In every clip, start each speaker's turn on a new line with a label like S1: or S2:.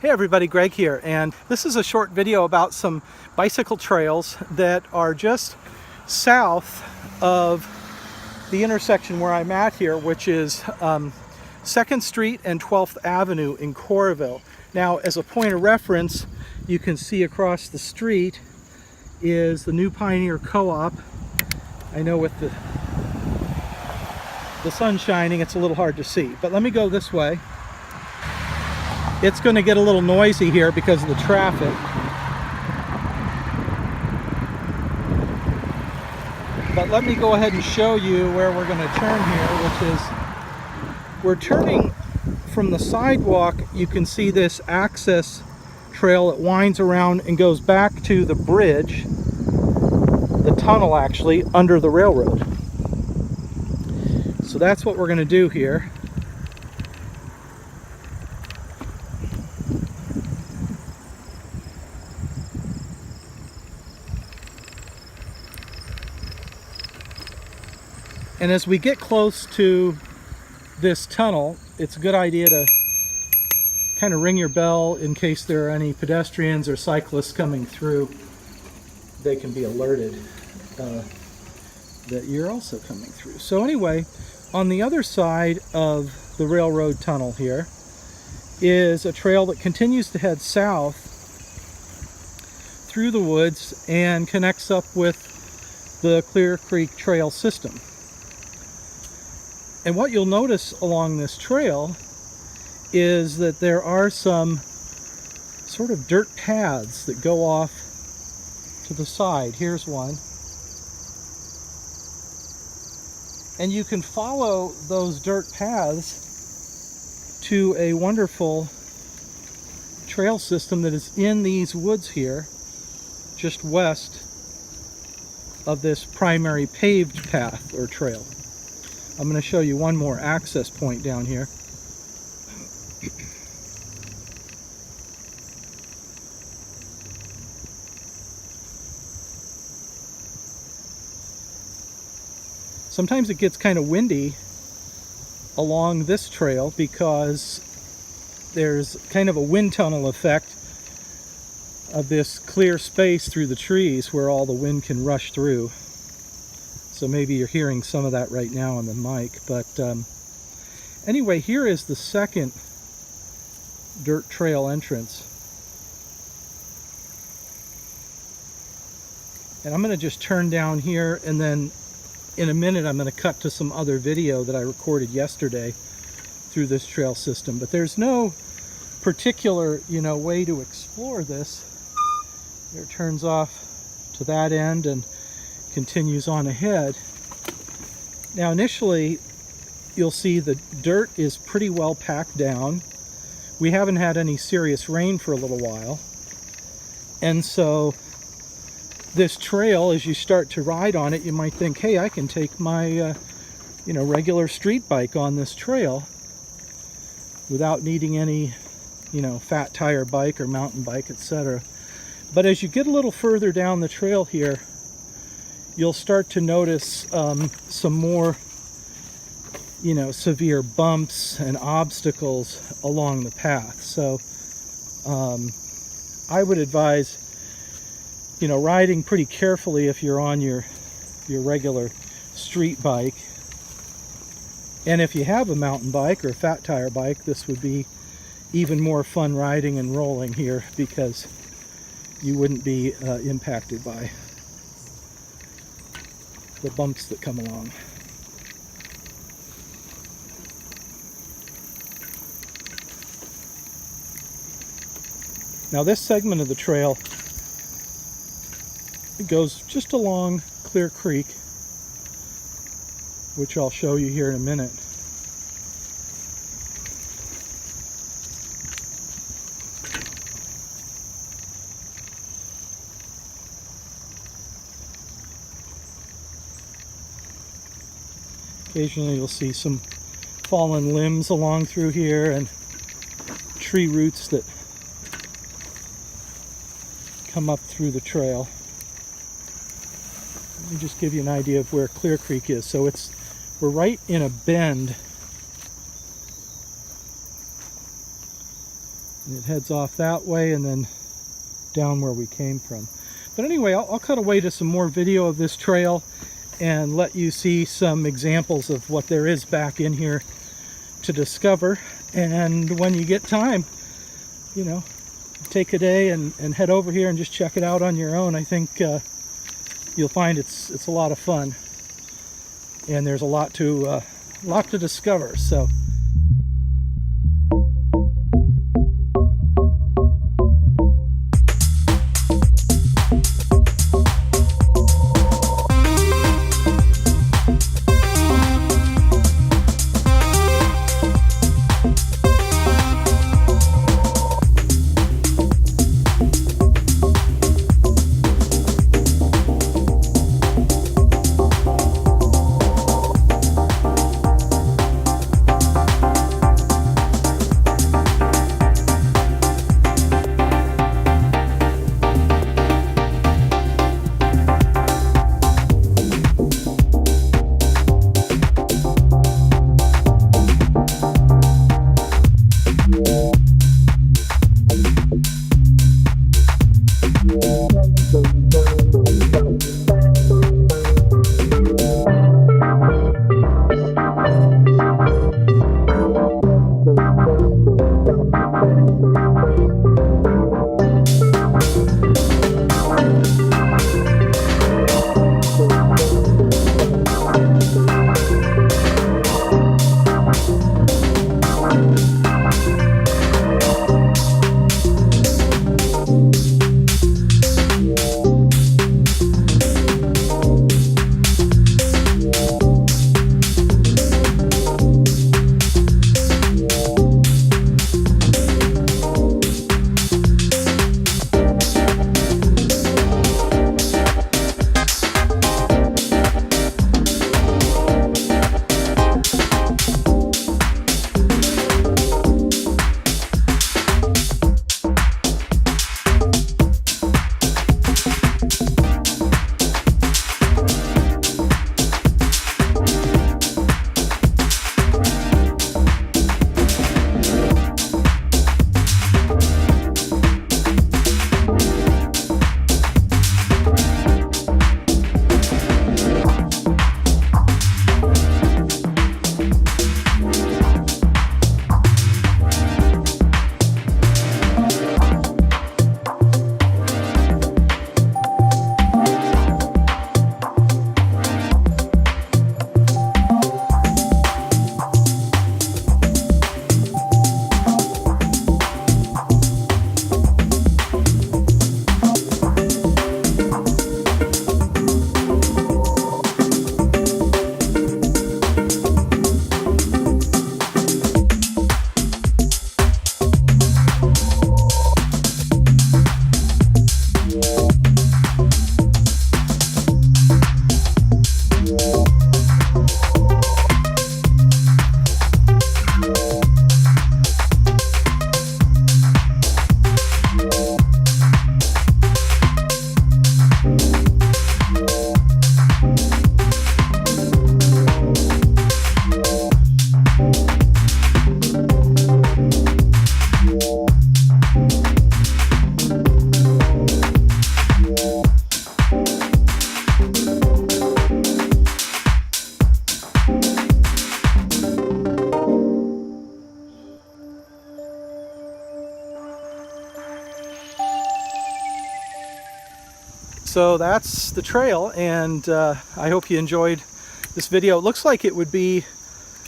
S1: Hey everybody, Greg here, and this is a short video about some bicycle trails that are just south of the intersection where I'm at here, which is 2nd Street and 12th Avenue in Coralville. Now, as a point of reference, you can see across the street is the New Pioneer Co-op. I know with the sun shining, it's a little hard to see, but let me go this way. It's going to get a little noisy here because of the traffic. But let me go ahead and show you where we're going to turn here, which is, we're turning from the sidewalk. You can see this access trail that winds around and goes back to the bridge, the tunnel actually, under the railroad. So that's what we're going to do here. And as we get close to this tunnel, it's a good idea to kind of ring your bell in case there are any pedestrians or cyclists coming through. They can be alerted that you're also coming through. So anyway, on the other side of the railroad tunnel here is a trail that continues to head south through the woods and connects up with the Clear Creek Trail system. And what you'll notice along this trail is that there are some sort of dirt paths that go off to the side. Here's one. And you can follow those dirt paths to a wonderful trail system that is in these woods here, just west of this primary paved path or trail. I'm going to show you one more access point down here. Sometimes it gets kind of windy along this trail because there's kind of a wind tunnel effect of this clear space through the trees where all the wind can rush through. So maybe you're hearing some of that right now on the mic. But anyway, here is the second dirt trail entrance. And I'm going to just turn down here, and then in a minute I'm going to cut to some other video that I recorded yesterday through this trail system. But there's no particular, way to explore this. It turns off to that end and continues on ahead. Now initially you'll see the dirt is pretty well packed down. We haven't had any serious rain for a little while, and so this trail, as you start to ride on it, you might think, hey, I can take my regular street bike on this trail without needing any fat tire bike or mountain bike, etc. But as you get a little further down the trail here, you'll start to notice some more, severe bumps and obstacles along the path. So I would advise, riding pretty carefully if you're on your regular street bike. And if you have a mountain bike or a fat tire bike, this would be even more fun riding and rolling here because you wouldn't be impacted by the bumps that come along. Now this segment of the trail, it goes just along Clear Creek, which I'll show you here in a minute. Occasionally you'll see some fallen limbs along through here and tree roots that come up through the trail. Let me just give you an idea of where Clear Creek is. So we're right in a bend And it heads off that way and then down where we came from. But anyway, I'll cut away to some more video of this trail and let you see some examples of what there is back in here to discover. And when you get time, you know, take a day and head over here and just check it out on your own. I think you'll find it's a lot of fun, and there's a lot to discover. So So that's the trail, and I hope you enjoyed this video. It looks like it would be,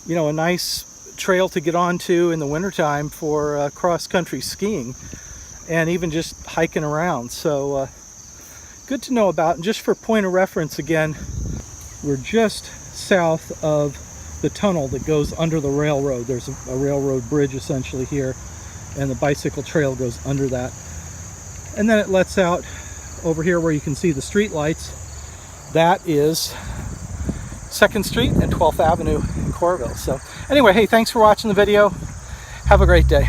S1: you know, a nice trail to get onto in the wintertime for cross-country skiing and even just hiking around. So good to know about. And just for point of reference again, we're just south of the tunnel that goes under the railroad. There's a railroad bridge essentially here, and the bicycle trail goes under that. And then it lets out over here where you can see the street lights. That is 2nd Street and 12th Avenue in Coralville. So anyway, hey, thanks for watching the video. Have a great day.